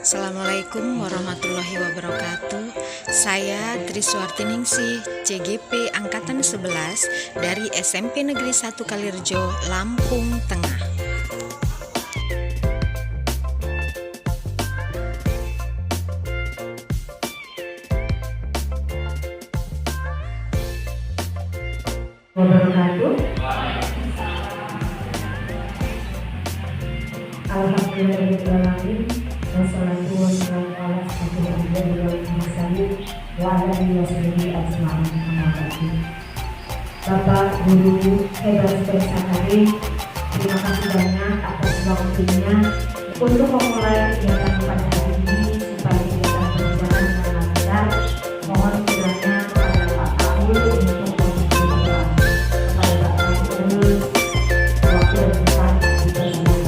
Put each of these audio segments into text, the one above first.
Assalamualaikum warahmatullahi wabarakatuh. Saya Triswartiningsih, CGP Angkatan 11 dari SMP Negeri 1 Kalirjo, Lampung Tengah. Wabarakatuh. Alhamdulillahirrahmanirrahim. Wassalatu wassalamu ala asyrofil mursalin wa ala alihi washabihi ajmain. Bapak Guru Hebat Sekali, terima kasih banyak atas waktunya untuk memulai kegiatan pada hari ini supaya kegiatan berjalan dengan lancar. Mohon kiranya kepada Pak Paul untuk berdoa kepada Pak Paul waktu yang tepat dipersilakan.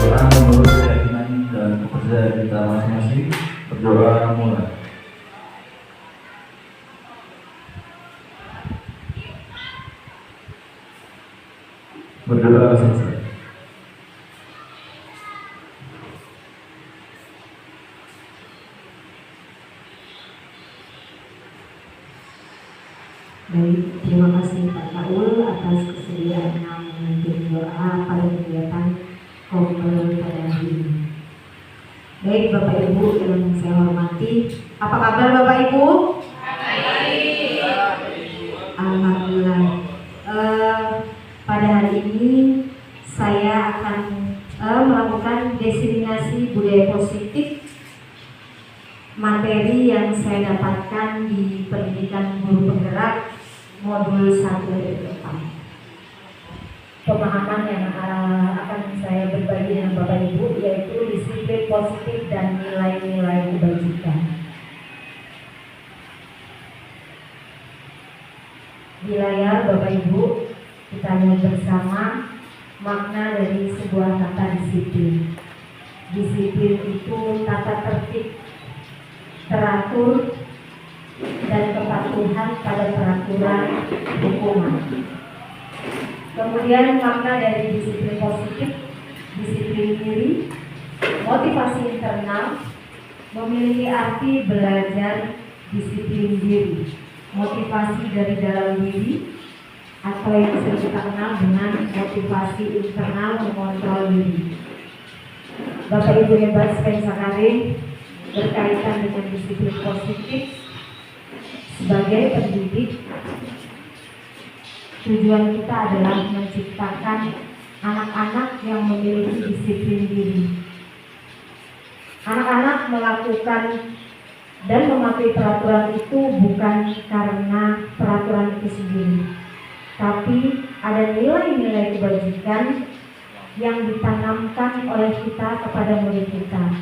Doa menurut keyakinan dan kepercayaan kita masing-masing. Berdoa mulai. Berdoa selesai. Baik, terima kasih Pak Paul atas kesediaannya memimpin doa pada kegiatan Kopel pada hari ini. Baik Bapak Ibu yang saya hormati, apa kabar Bapak Ibu? Alhamdulillah. Pada hari ini saya akan melakukan diseminasi budaya positif, materi yang saya dapatkan di pendidikan guru penggerak modul 1 dari depan. Pemahaman yang akan saya berbagi dengan Bapak Ibu yaitu disiplin positif dan nilai-nilai kebajikan. Di layar Bapak Ibu kita lihat bersama makna dari sebuah kata disiplin. Disiplin itu tata tertib, teratur, dan kepatuhan pada peraturan hukuman. Kemudian makna dari disiplin positif, disiplin diri, motivasi internal, memiliki arti belajar disiplin diri, motivasi dari dalam diri, atau yang sering kita kenal dengan motivasi internal mengontrol diri. Bapak Ibu hebat sekali berkaitan dengan disiplin positif sebagai pendidik. Tujuan kita adalah menciptakan anak-anak yang memiliki disiplin diri. Anak-anak melakukan dan mematuhi peraturan itu bukan karena peraturan itu sendiri, tapi ada nilai-nilai kebajikan yang ditanamkan oleh kita kepada murid kita.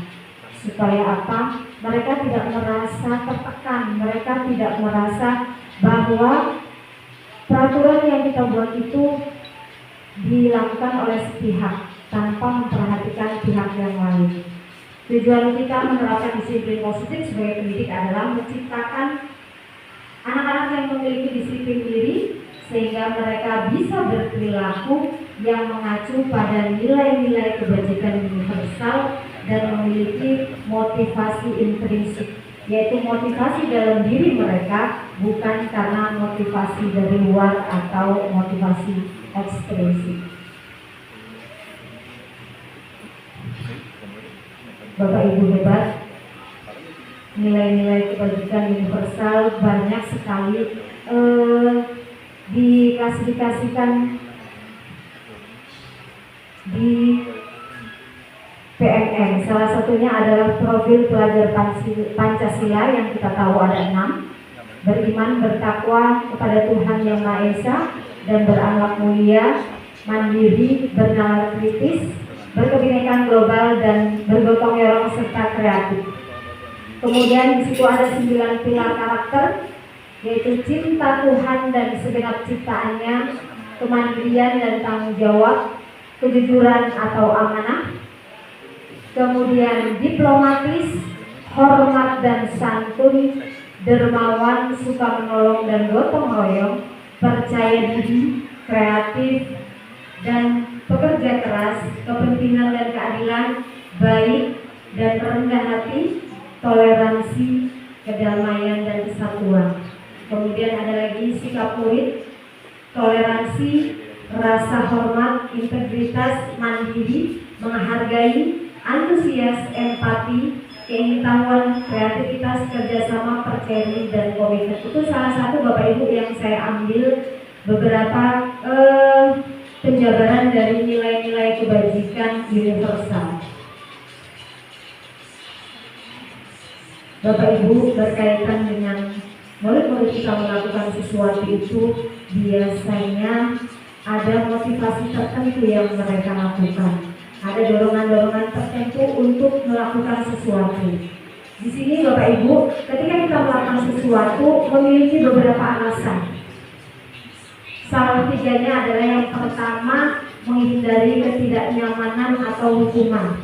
Supaya apa? Mereka tidak merasa tertekan, mereka tidak merasa bahwa peraturan yang kita buat itu dilakukan oleh sepihak tanpa memperhatikan pihak yang lain. Tujuan kita menerapkan disiplin positif sebagai pendidik adalah menciptakan anak-anak yang memiliki disiplin diri sehingga mereka bisa berperilaku yang mengacu pada nilai-nilai kebajikan universal dan memiliki motivasi intrinsik, yaitu motivasi dalam diri mereka, bukan karena motivasi dari luar atau motivasi ekstrinsik. Bapak Ibu hebat, nilai-nilai kebajikan universal banyak sekali diklasifikasikan di PMN. Salah satunya adalah profil pelajar Pancasila yang kita tahu ada 6. Beriman, bertakwa kepada Tuhan Yang Maha Esa dan berakhlak mulia, mandiri, bernalar kritis, berkebinekaan global dan bergotong royong serta kreatif. Kemudian di situ ada 9 pilar karakter, yaitu cinta Tuhan dan segenap ciptaannya, kemandirian dan tanggung jawab, kejujuran atau amanah, kemudian diplomatis, hormat dan santun, dermawan, suka menolong dan gotong royong, percaya diri, kreatif, dan pekerja keras, kepentingan dan keadilan, baik dan rendah hati, toleransi, kedamaian dan kesatuan. Kemudian ada lagi sikap murid, toleransi, rasa hormat, integritas, mandiri, menghargai, antusias, empati, keingintahuan, kreativitas, kerjasama, percaya diri, dan komitmen. Itu salah satu Bapak Ibu yang saya ambil beberapa penjabaran dari nilai-nilai kebajikan universal. Bapak Ibu, berkaitan dengan murid-murid kita melakukan sesuatu itu biasanya ada motivasi tertentu yang mereka lakukan. Ada dorongan-dorongan tertentu untuk melakukan sesuatu. Di sini Bapak Ibu, ketika kita melakukan sesuatu memiliki beberapa alasan. Salah tiganya adalah yang pertama, menghindari ketidaknyamanan atau hukuman.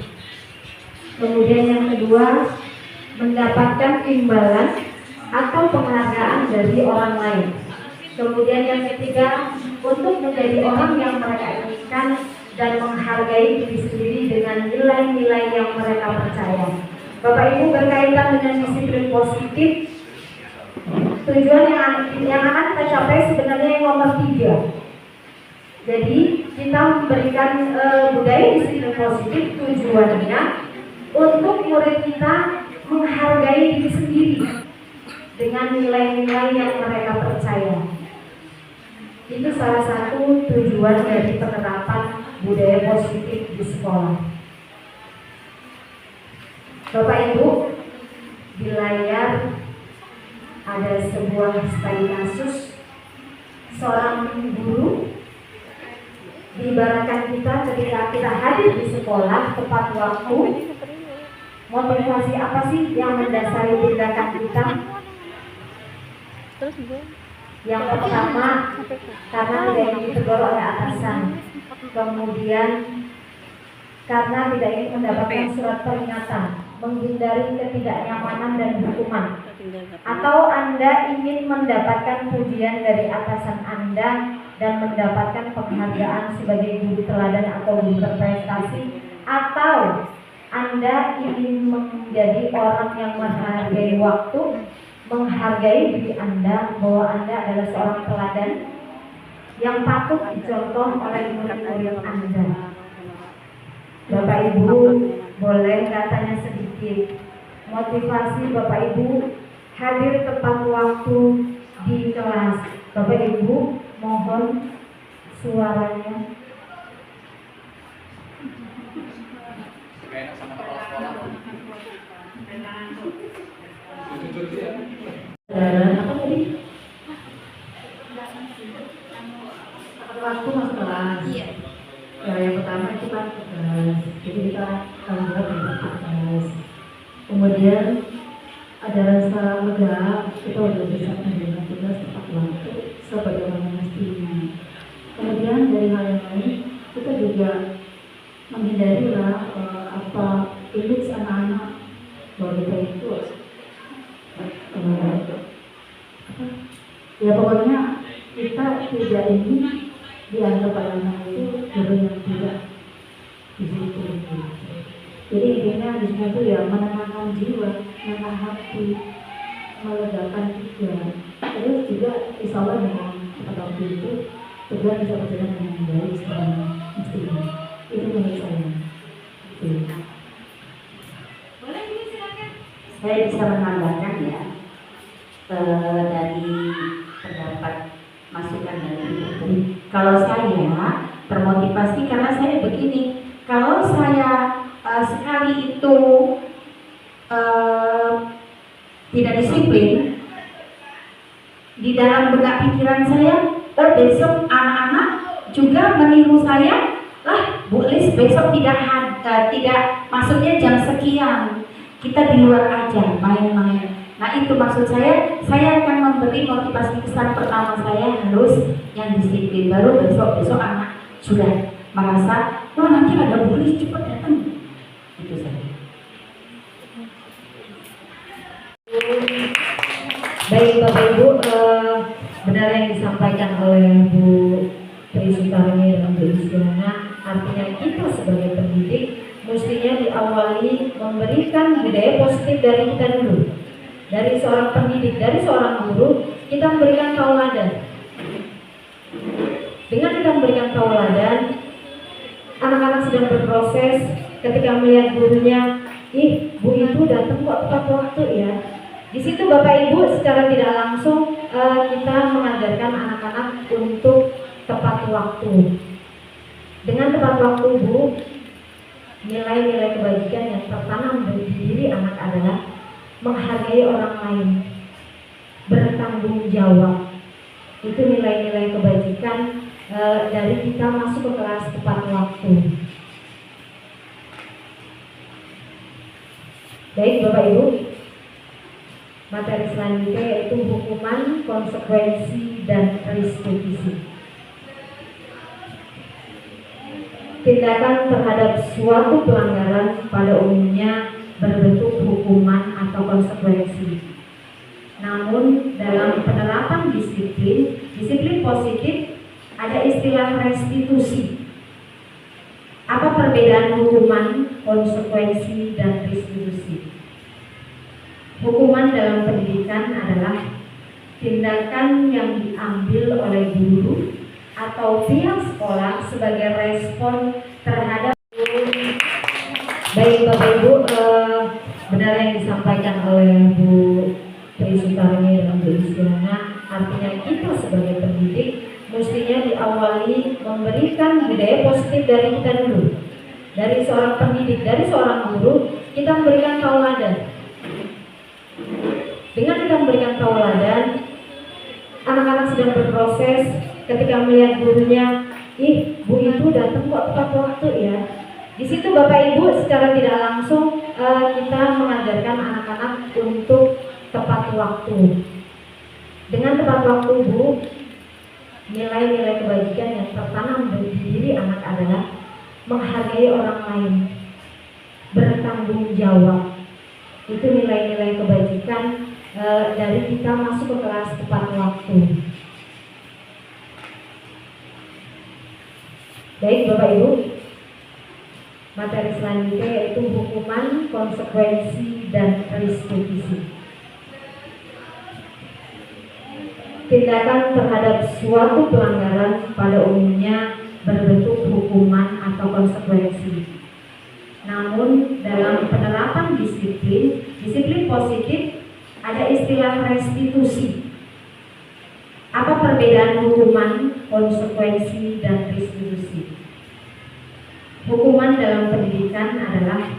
Kemudian yang kedua, mendapatkan imbalan atau penghargaan dari orang lain. Kemudian yang ketiga, untuk menjadi orang yang mereka inginkan dan menghargai diri sendiri dengan nilai-nilai yang mereka percaya. Bapak Ibu, berkaitan dengan disiplin positif, tujuan yang akan kita capai sebenarnya yang nomor 3. Jadi kita memberikan budaya disiplin positif, tujuannya untuk murid kita menghargai diri sendiri dengan nilai-nilai yang mereka percaya. Itu salah satu tujuan dari penerapan budaya positif di sekolah. Bapak Ibu, di layar ada sebuah studi kasus seorang guru diibaratkan kita ketika kita hadir di sekolah tepat waktu. Motivasi apa sih yang mendasari tindakan kita? Yang pertama, karena tidak ingin ditegur oleh atasan. Kemudian karena tidak ingin mendapatkan surat peringatan, menghindari ketidaknyamanan dan hukuman. Atau Anda ingin mendapatkan pujian dari atasan Anda dan mendapatkan penghargaan sebagai guru teladan atau guru berprestasi, atau Anda ingin menjadi orang yang menghargai waktu, menghargai diri Anda bahwa Anda adalah seorang teladan yang patut dicontoh oleh murid-murid Anda. Bapak Ibu, boleh katanya sedikit motivasi Bapak Ibu hadir tepat waktu di kelas. Bapak Ibu, mohon suaranya. Waktu masuk kelas. Ya, yang pertama itu kan kelas. Jadi kita buat kelas. Kemudian ada rasa lega, kita udah bisa menjalankan tugas tepat waktu sebagaimana mestinya. Kemudian dari hal yang lain, kita juga menghindari image anak-anak bahwa kita itu ya pokoknya kita tidak ingin dianggap anak itu guru yang tidak disiplin. Jadi intinya di sini itu ya menenangkan jiwa, menenangkan hati, melegakan juga. Terus juga insya Allah dengan pada waktu itu tugas bisa berjalan dengan baik sebenarnya mestinya. Itu menurut saya. Saya bisa menambahkan ya dari pendapat masukan dari Ibu. Kalau saya termotivasi karena saya begini, kalau saya sekali itu tidak disiplin di dalam benak pikiran saya, besok anak-anak juga meniru saya, lah Bu Lis besok tidak masuknya jam sekian, kita di luar aja main-main. Nah itu maksud saya akan memberi motivasi kesan pertama saya harus yang disiplin, baru besok anak sudah merasa, wah nanti ada Bu Lis cepat datang. Itu saja. Baik Bapak Ibu, benar yang disampaikan oleh Bu Tri Sutarmi dan Bu Isyana, mestinya diawali memberikan budaya positif dari kita dulu. Dari seorang pendidik, dari seorang guru, kita memberikan tauladan. Dengan kita memberikan tauladan, anak-anak sedang berproses ketika melihat gurunya, ih, Bu itu datang kok tepat waktu ya. Di situ Bapak Ibu secara tidak langsung kita mengajarkan anak-anak untuk tepat waktu. Dengan tepat waktu Bu, nilai-nilai kebajikan yang tertanam di diri anak adalah menghargai orang lain, bertanggung jawab. Itu nilai-nilai kebajikan dari kita masuk ke kelas tepat waktu. Baik Bapak Ibu, materi selanjutnya yaitu hukuman, konsekuensi, dan restitusi. Tindakan terhadap suatu pelanggaran pada umumnya berbentuk hukuman atau konsekuensi. Namun dalam penerapan disiplin positif ada istilah restitusi. Apa perbedaan hukuman, konsekuensi, dan restitusi? Hukuman dalam pendidikan adalah tindakan yang diambil oleh guru atau pihak sekolah sebagai respon terhadap. Baik Bapak Ibu, benar yang disampaikan oleh Bu Tri Sutarmi dan Bu Isyana, artinya kita sebagai pendidik mestinya diawali memberikan budaya positif dari kita dulu. Dari seorang pendidik, dari seorang guru, kita memberikan tauladan. Dengan kita memberikan tauladan, anak-anak sedang berproses ketika melihat gurunya, ih, Bu itu datang kok tepat waktu ya. Di situ Bapak Ibu secara tidak langsung kita mengajarkan anak-anak untuk tepat waktu. Dengan tepat waktu Bu, nilai-nilai kebajikan yang tertanam di diri anak adalah menghargai orang lain, bertanggung jawab. Itu nilai-nilai kebajikan dari kita masuk ke kelas tepat waktu. Baik Bapak Ibu, materi selanjutnya yaitu hukuman, konsekuensi, dan restitusi. Tindakan terhadap suatu pelanggaran pada umumnya berbentuk hukuman atau konsekuensi. Namun dalam penerapan disiplin positif ada istilah restitusi. Apa perbedaan hukuman, konsekuensi, dan restitusi? Hukuman dalam pendidikan adalah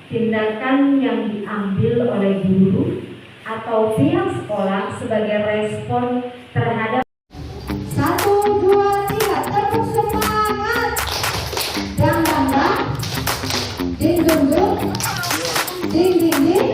tindakan yang diambil oleh guru atau pihak sekolah sebagai respon terhadap. 1, 2, 3, tepuk semangat. Dang dang dang, ding dung dung, ding ding ding.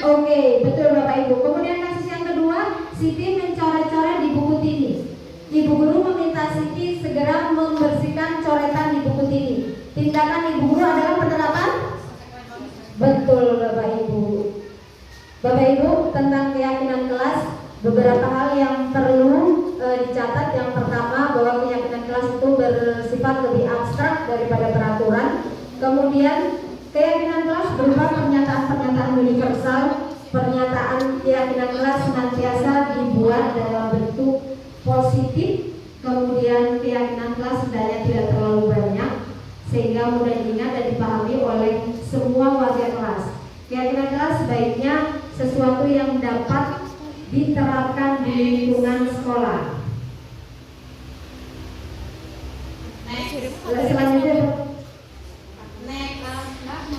Oke, betul Bapak Ibu. Kemudian kasus yang kedua, Siti mencoret-coret di buku tini. Ibu guru meminta Siti segera membersihkan coretan di buku tini. Tindakan ibu guru adalah penerapan? Betul Bapak Ibu. Bapak Ibu, tentang keyakinan kelas, beberapa hal yang perlu dicatat. Yang pertama, bahwa keyakinan kelas itu bersifat lebih abstrak daripada peraturan. Kemudian keyakinan kelas berupa pernyataan-pernyataan universal. Pernyataan keyakinan kelas senantiasa dibuat dalam bentuk positif. Kemudian kemudian keyakinan kelas hendaknya tidak terlalu banyak sehingga mudah diingat dan dipahami oleh semua warga kelas. Keyakinan kelas sebaiknya sesuatu yang dapat diterapkan di lingkungan sekolah. Selanjutnya,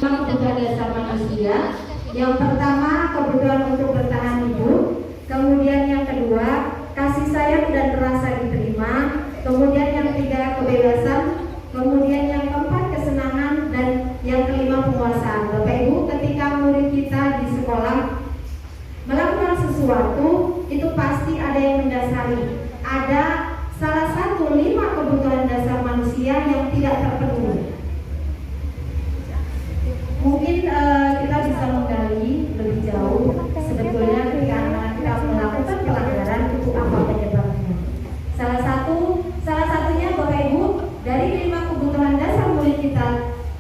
kebutuhan dasar manusia. Yang pertama, kebutuhan untuk bertahan hidup. Kemudian yang kedua, kasih sayang dan rasa diterima. Kemudian yang ketiga, kebebasan. Kemudian yang keempat, kesenangan. Dan yang kelima, penguasaan. Bapak Ibu, ketika murid kita di sekolah melakukan sesuatu, itu pasti ada yang mendasari. Ada salah satu 5 kebutuhan dasar manusia yang tidak terpenuhi. Mungkin kita bisa menggali lebih jauh sebetulnya ketika anak-anak kita melakukan pelanggaran itu apa penyebabnya. Salah satunya Bapak Ibu, dari 5 kebutuhan dasar murid kita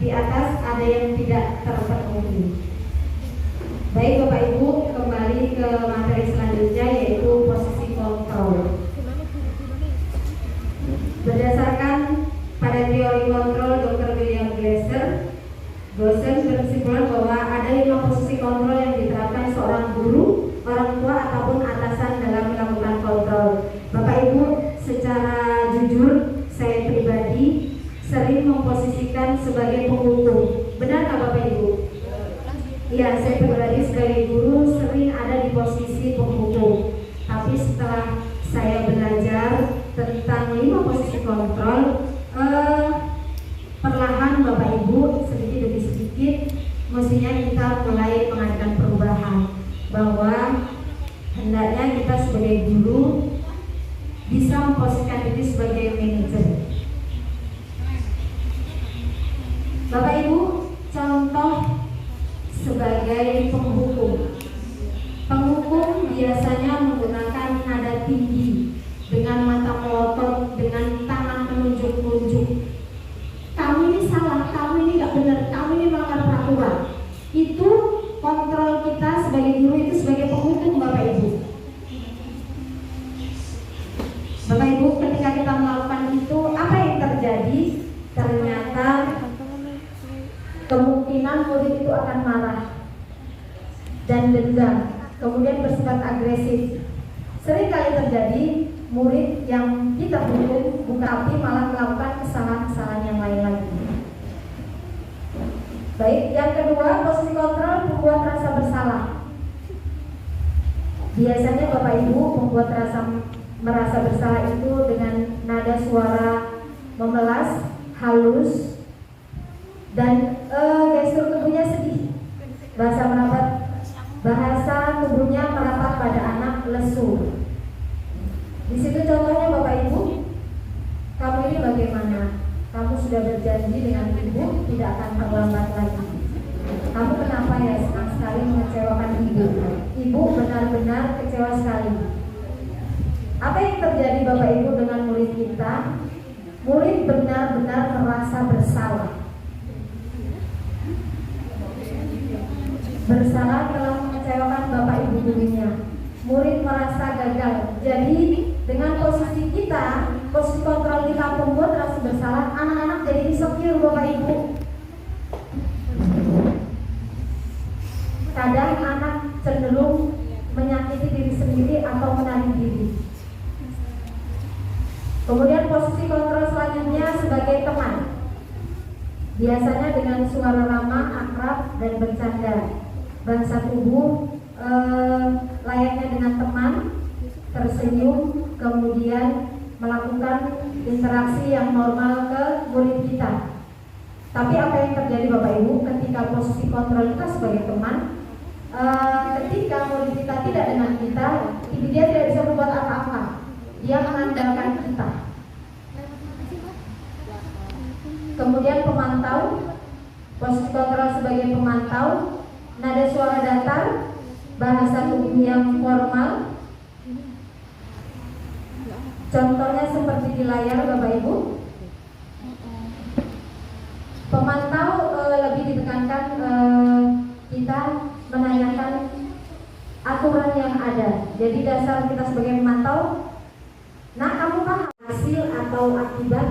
di atas ada yang tidak terpenuhi. Baik Bapak Ibu, kembali ke materi selanjutnya yaitu posisi kontrol. Berdasarkan pada teori kontrol Dr. William Glasser, dosen berkesimpulan bahwa ada 5 posisi kontrol yang diterapkan seorang guru, orang tua ataupun atasan dalam melakukan kontrol. Bapak Ibu, secara jujur saya pribadi sering memposisikan sebagai penghukum. Benar nggak Bapak Ibu? Iya, saya pribadi sebagai guru sering ada di posisi penghukum. Tapi setelah saya belajar tentang 5 posisi kontrol, perlahan Bapak Ibu sedikit demi sedikit mestinya kita mulai mengadakan perubahan, bahwa hendaknya kita sebagai guru bisa memposisikan diri sebagai manajer. Bapak Ibu, contoh sebagai penghukum. Penghukum biasanya menggunakan nada tinggi dengan mata melotot, dengan tangan menunjuk-nunjuk. Kamu ini salah, kamu ini nggak benar, kamu ini melanggar peraturan. Itu kontrol kita sebagai guru, itu sebagai penghukum Bapak Ibu. Bapak Ibu, ketika kita melakukan itu, apa yang terjadi? Ternyata kemungkinan murid itu akan marah dan dendam, kemudian bersifat agresif. Sering kali terjadi murid yang kita hukum bukan, tapi malah melakukan kesalahan-kesalahan yang lain lagi. Baik, yang kedua, posisi kontrol membuat rasa bersalah. Biasanya Bapak Ibu membuat merasa bersalah itu dengan nada suara memelas, halus, dan gestur tubuhnya sedih. Bahasa tubuhnya merapat pada anak, lesu. Di situ contohnya Bapak Ibu, kamu ini bagaimana? Kamu sudah berjanji dengan ibu tidak akan terlambat lagi. Kamu kenapa ya senang sekali mengecewakan ibu? Ibu benar-benar kecewa sekali. Apa yang terjadi Bapak Ibu dengan murid kita? Murid benar-benar merasa bersalah. Bersalah telah mengecewakan Bapak Ibu gurunya. Murid merasa gagal. Jadi dengan posisi kita, posisi kontrol kita membuat rasa bersalah, anak-anak jadi insecure Bapak Ibu. Kadang anak cenderung menyakiti diri sendiri atau menarik diri. Kemudian posisi kontrol selanjutnya sebagai teman. Biasanya dengan suara ramah, akrab, dan bercanda. Bahasa tubuh layaknya dengan teman, tersenyum, kemudian melakukan interaksi yang normal ke murid kita. Tapi apa yang terjadi Bapak Ibu ketika posisi kontrol kita sebagai teman, ketika murid kita tidak dengan kita, dia tidak bisa membuat apa-apa. Dia mengandalkan kita. Kemudian pemantau, posisi kontrol sebagai pemantau, nada suara datar, bahasa tubuh yang formal. Contohnya seperti di layar Bapak Ibu. Pemantau lebih ditekankan kita menanyakan aturan yang ada. Jadi dasar kita sebagai pemantau, nah kamu paham hasil akibat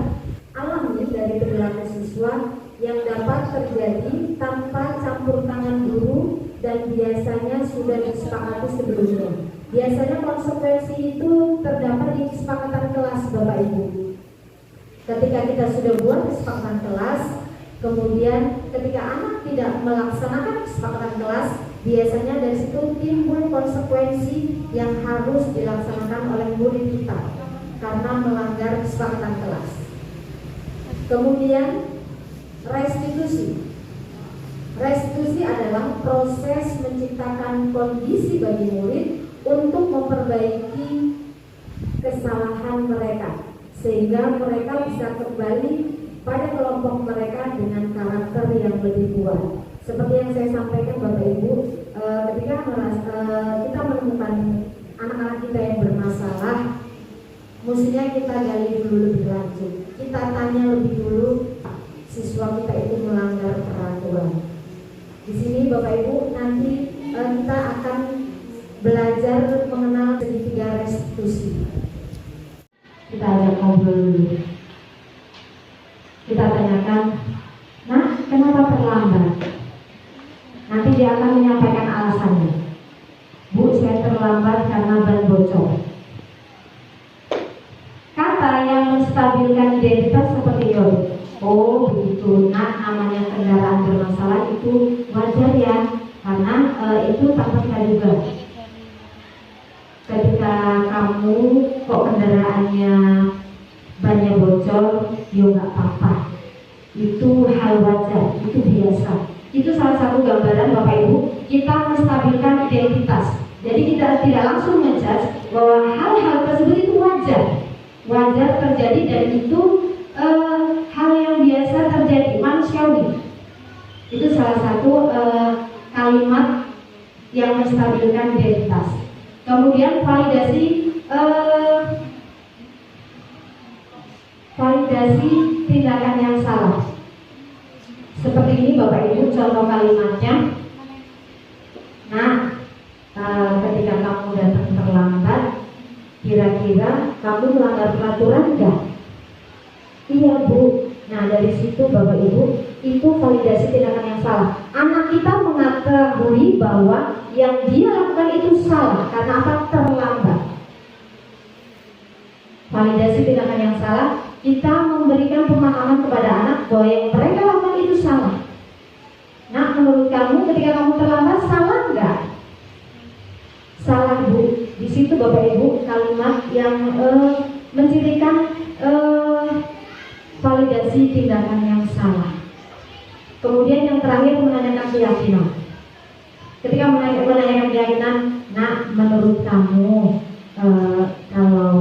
alami dari perilaku siswa yang dapat terjadi tanpa campur tangan guru dan biasanya sudah disepakati sebelumnya. Biasanya konsekuensi itu terdapat di kesepakatan kelas, Bapak Ibu. Ketika kita sudah buat kesepakatan kelas, kemudian ketika anak tidak melaksanakan kesepakatan kelas, biasanya dari situ timbul konsekuensi yang harus dilaksanakan oleh murid kita karena melanggar kesepakatan kelas. Kemudian restitusi. Restitusi adalah proses menciptakan kondisi bagi murid untuk memperbaiki kesalahan mereka sehingga mereka bisa kembali pada kelompok mereka dengan karakter yang lebih kuat. Seperti yang saya sampaikan Bapak Ibu, ketika kita menemukan anak-anak kita yang bermasalah, mestinya kita gali dulu lebih lanjut. Kita tanya lebih dulu siswa kita itu melanggar peraturan. Di sini Bapak Ibu nanti kita akan belajar mengenal segitiga restitusi. Kita ajak ngobrol dulu. Kita tanyakan, nah kenapa terlambat? Nanti dia akan menyampaikan alasannya. Bu, saya terlambat karena ban bocor. Kata yang menstabilkan identitas seperti itu. Oh begitu, nah namanya kendaraan bermasalah itu wajar ya, karena itu tak pernah juga. Ketika kamu kok kendaraannya bannya bocor, ya nggak apa-apa. Itu hal wajar, itu biasa. Itu salah satu gambaran Bapak Ibu, kita menstabilkan identitas. Jadi kita tidak langsung ngejudge bahwa hal-hal tersebut itu wajar terjadi dan itu hal yang biasa terjadi, manusiawi. Itu salah satu kalimat yang menstabilkan identitas. Kemudian validasi tindakan yang salah. Seperti ini Bapak Ibu contoh kalimatnya. Nah, ketika kamu datang terlambat, kira-kira kamu melanggar peraturan enggak? Iya Bu. Nah dari situ Bapak Ibu, itu validasi tindakan yang salah. Anak kita mengetahui bahwa yang dia lakukan itu salah karena apa? Terlambat. Validasi tindakan yang salah, kita memberikan pemahaman kepada anak bahwa yang mereka lakukan itu salah. Nah menurut kamu ketika kamu terlambat salah enggak? Salah Bu. Di situ Bapak Ibu kalimat yang mencirikan validasi tindakan yang salah. Kemudian yang terakhir menanyakan keyakinan. Ketika menanyakan keyakinan, nah menurut kamu kalau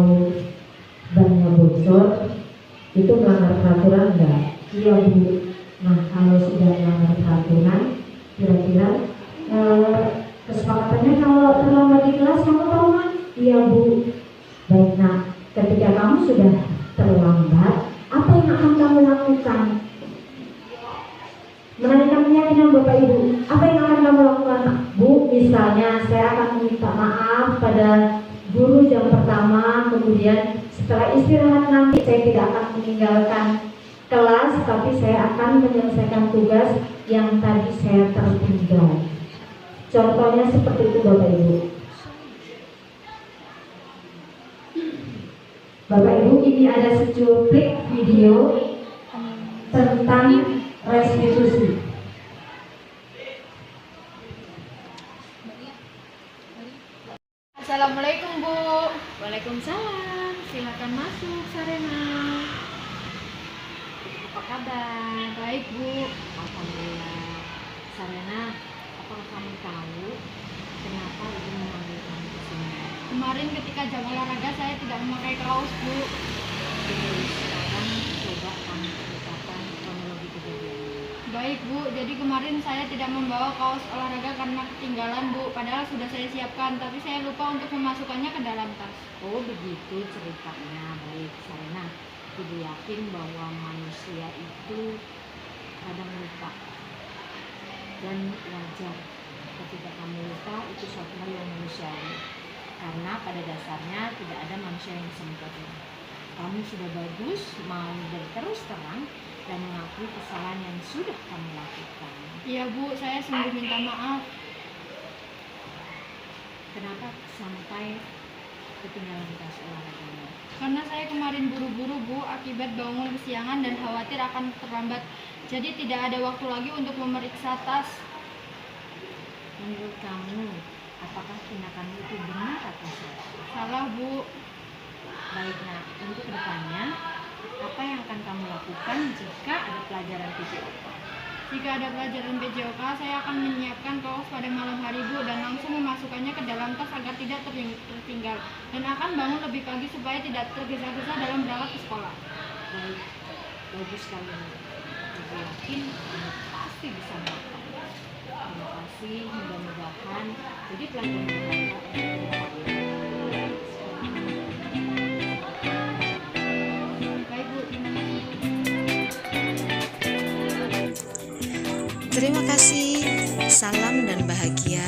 bannya bocor itu melanggar peraturan enggak? Iya Bu. Nah kalau sudah melanggar peraturan, kira-kira kesepakatannya kalau terlambat di kelas kamu tahu kan? Iya Bu. Baik, nah ketika kamu sudah terlambat, apa yang akan kamu lakukan? Menanyakan keyakinan Bapak Ibu, apa yang akan kamu lakukan? Bu, misalnya saya akan meminta maaf pada guru jam pertama, kemudian setelah istirahat nanti saya tidak akan meninggalkan kelas, tapi saya akan menyelesaikan tugas yang tadi saya tertinggal. Contohnya seperti itu Bapak Ibu. Bapak Ibu, ini ada secuplik video tentang restitusi. Assalamualaikum Bu. Waalaikumsalam, silakan masuk Sarena. Apa kabar? Baik Bu. Alhamdulillah. Sarena, apakah kamu tahu kenapa ibu memanggil kamu ke sini? Kemarin ketika jam olahraga saya tidak memakai kaos Bu. Sekarang coba kamu ceritakan kronologi kejadiannya. Baik Bu, jadi kemarin saya tidak membawa kaos olahraga karena ketinggalan Bu. Padahal sudah saya siapkan, tapi saya lupa untuk memasukkannya ke dalam tas. Oh begitu ceritanya. Baik Sarena, ibu yakin bahwa manusia itu kadang lupa dan wajar. Ketika kamu lupa itu suatu hal yang manusiawi, karena pada dasarnya tidak ada manusia yang sempurna. kamu sudah bagus, mau berterus terang dan mengakui kesalahan yang sudah kamu lakukan. Iya Bu, saya sungguh minta maaf. Kenapa sampai ketinggalan tas olahraganya? Karena saya kemarin buru-buru Bu, akibat bangun kesiangan dan khawatir akan terlambat. Jadi tidak ada waktu lagi untuk memeriksa tas. Menurut kamu, apakah tindakan itu benar atau salah? Salah Bu. Baik, nah untuk kedepannya, apa yang akan kamu lakukan jika ada pelajaran PJOK? Jika ada pelajaran PJOK, saya akan menyiapkan kaos pada malam hari Bu dan langsung memasukkannya ke dalam tas agar tidak tertinggal. Dan akan bangun lebih pagi supaya tidak tergesa-gesa dalam berangkat ke sekolah. Baik, bagus sekali. Aku yakin kamu pasti bisa melakukannya. Terima kasih, mudah-mudahan jadi pelajaran berharga untuk Baik Bu, terima kasih. Terima kasih, salam dan bahagia